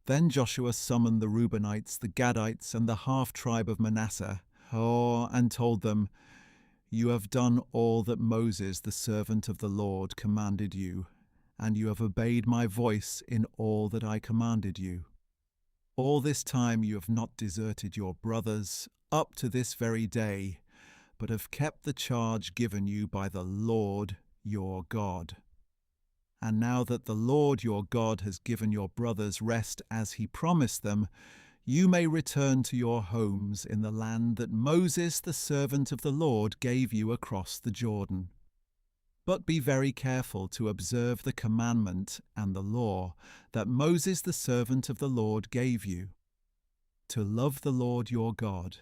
Then Joshua summoned the Reubenites, the Gadites, and the half-tribe of Manasseh, and told them, "You have done all that Moses, the servant of the Lord, commanded you, and you have obeyed my voice in all that I commanded you. All this time you have not deserted your brothers up to this very day, but have kept the charge given you by the Lord your God. And now that the Lord your God has given your brothers rest as he promised them, you may return to your homes in the land that Moses, the servant of the Lord, gave you across the Jordan. But be very careful to observe the commandment and the law that Moses, the servant of the Lord, gave you, to love the Lord your God,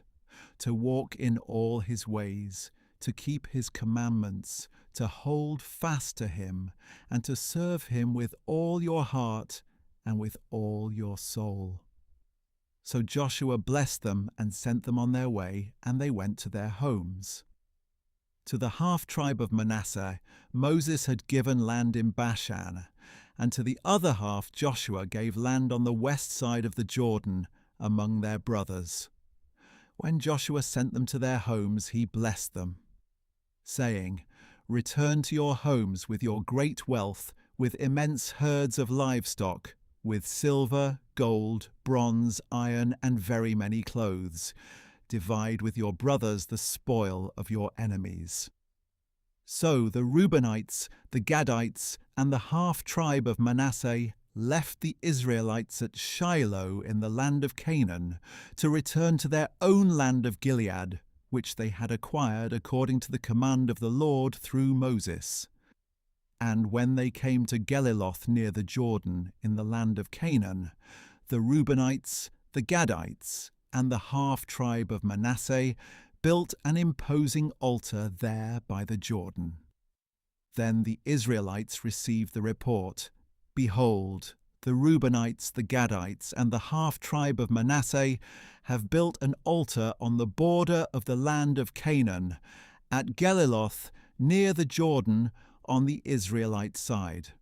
to walk in all his ways, to keep his commandments, to hold fast to him, and to serve him with all your heart and with all your soul." So Joshua blessed them and sent them on their way, and they went to their homes. To the half-tribe of Manasseh, Moses had given land in Bashan, and to the other half Joshua gave land on the west side of the Jordan among their brothers. When Joshua sent them to their homes, he blessed them, saying, "Return to your homes with your great wealth, with immense herds of livestock, with silver, gold, bronze, iron, and very many clothes. Divide with your brothers the spoil of your enemies." So the Reubenites, the Gadites, and the half-tribe of Manasseh left the Israelites at Shiloh in the land of Canaan to return to their own land of Gilead, which they had acquired according to the command of the Lord through Moses. And when they came to Geliloth near the Jordan in the land of Canaan, the Reubenites, the Gadites, and the half-tribe of Manasseh built an imposing altar there by the Jordan. Then the Israelites received the report, "Behold, the Reubenites, the Gadites, and the half-tribe of Manasseh have built an altar on the border of the land of Canaan, at Geliloth, near the Jordan, on the Israelite side."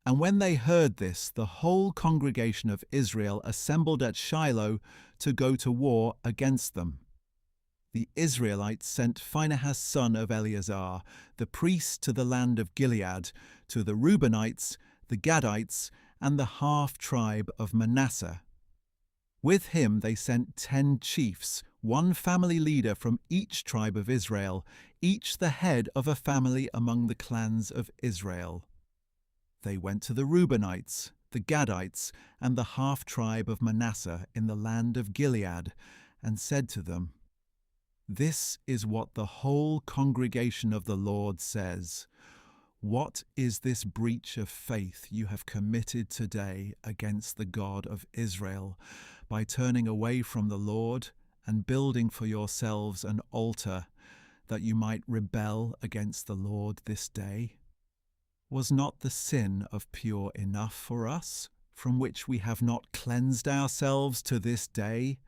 And when they heard this, the whole congregation of Israel assembled at Shiloh to go to war against them. The Israelites sent Phinehas son of Eleazar, the priest, to the land of Gilead, to the Reubenites, the Gadites, and the half-tribe of Manasseh. With him they sent 10 chiefs, one family leader from each tribe of Israel, each the head of a family among the clans of Israel. They went to the Reubenites, the Gadites, and the half-tribe of Manasseh in the land of Gilead, and said to them, "This is what the whole congregation of the Lord says. What is this breach of faith you have committed today against the God of Israel by turning away from the Lord and building for yourselves an altar that you might rebel against the Lord this day? Was not the sin of pure enough for us, from which we have not cleansed ourselves to this day?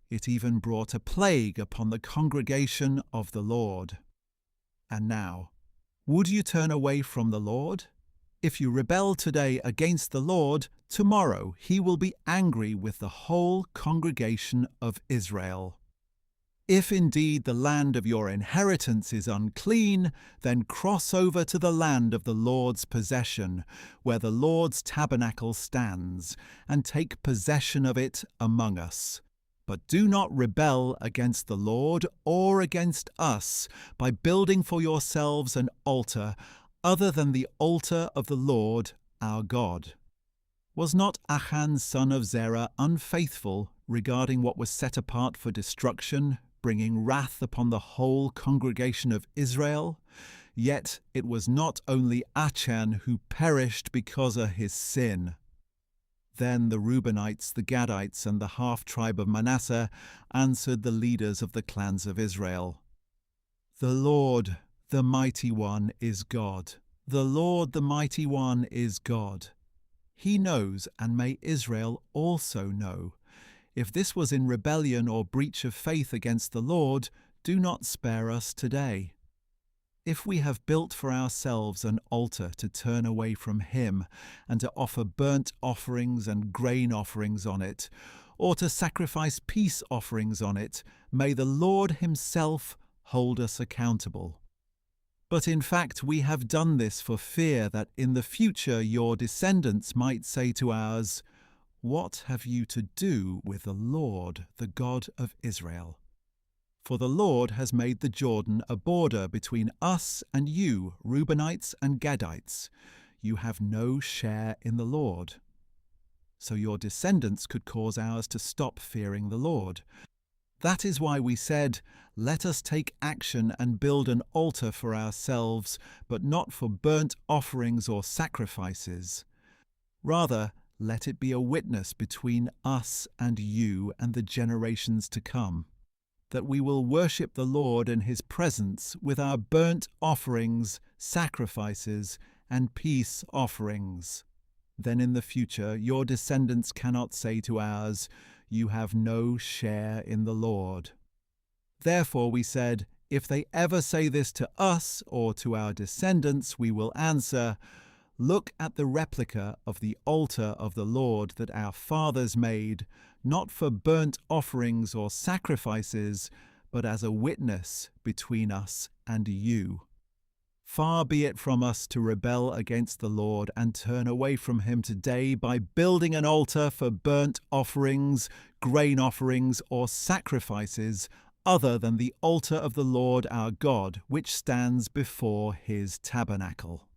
It even brought a plague upon the congregation of the Lord. And now, would you turn away from the Lord? If you rebel today against the Lord, tomorrow he will be angry with the whole congregation of Israel. If indeed the land of your inheritance is unclean, then cross over to the land of the Lord's possession, where the Lord's tabernacle stands, and take possession of it among us. But do not rebel against the Lord or against us by building for yourselves an altar other than the altar of the Lord our God. Was not Achan son of Zerah unfaithful regarding what was set apart for destruction, bringing wrath upon the whole congregation of Israel? Yet it was not only Achan who perished because of his sin. Then the Reubenites, the Gadites, and the half-tribe of Manasseh answered the leaders of the clans of Israel, "The Lord, the Mighty One, is God. The Lord, the Mighty One, is God. He knows, and may Israel also know. If this was in rebellion or breach of faith against the Lord, do not spare us today. if we have built for ourselves an altar to turn away from him, and to offer burnt offerings and grain offerings on it, or to sacrifice peace offerings on it, may the Lord himself hold us accountable. But in fact we have done this for fear that in the future your descendants might say to ours, 'What have you to do with the Lord, the God of Israel?' For the Lord has made the Jordan a border between us and you, Reubenites and Gadites. You have no share in the Lord. So your descendants could cause ours to stop fearing the Lord. That is why we said, 'Let us take action and build an altar for ourselves, but not for burnt offerings or sacrifices. Rather, let it be a witness between us and you and the generations to come, that we will worship the Lord in his presence with our burnt offerings, sacrifices, and peace offerings. Then in the future your descendants cannot say to ours, 'You have no share in the Lord.' Therefore we said, if they ever say this to us or to our descendants, we will answer, 'Look at the replica of the altar of the Lord that our fathers made, not for burnt offerings or sacrifices, but as a witness between us and you.' Far be it from us to rebel against the Lord and turn away from him today by building an altar for burnt offerings, grain offerings, or sacrifices, other than the altar of the Lord our God, which stands before his tabernacle."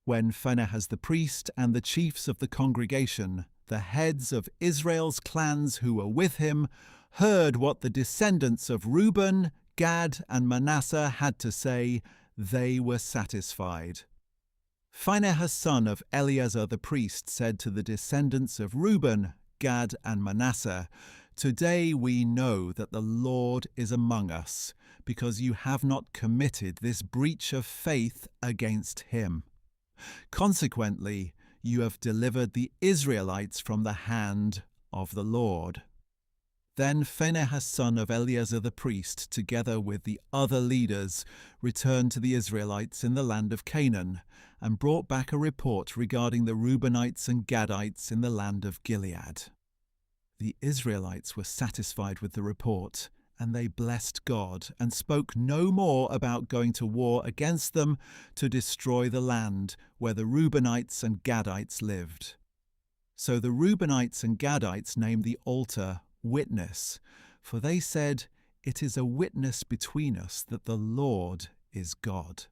When Phinehas the priest and the chiefs of the congregation, the heads of Israel's clans who were with him, heard what the descendants of Reuben, Gad, and Manasseh had to say, they were satisfied. Phinehas son of Eleazar the priest said to the descendants of Reuben, Gad, and Manasseh, "Today we know that the Lord is among us, because you have not committed this breach of faith against him. Consequently, you have delivered the Israelites from the hand of the Lord." Then Phinehas son of Eleazar the priest, together with the other leaders, returned to the Israelites in the land of Canaan, and brought back a report regarding the Reubenites and Gadites in the land of Gilead. The Israelites were satisfied with the report, and they blessed God, and spoke no more about going to war against them to destroy the land where the Reubenites and Gadites lived. So the Reubenites and Gadites named the altar Witness, for they said, "It is a witness between us that the Lord is God."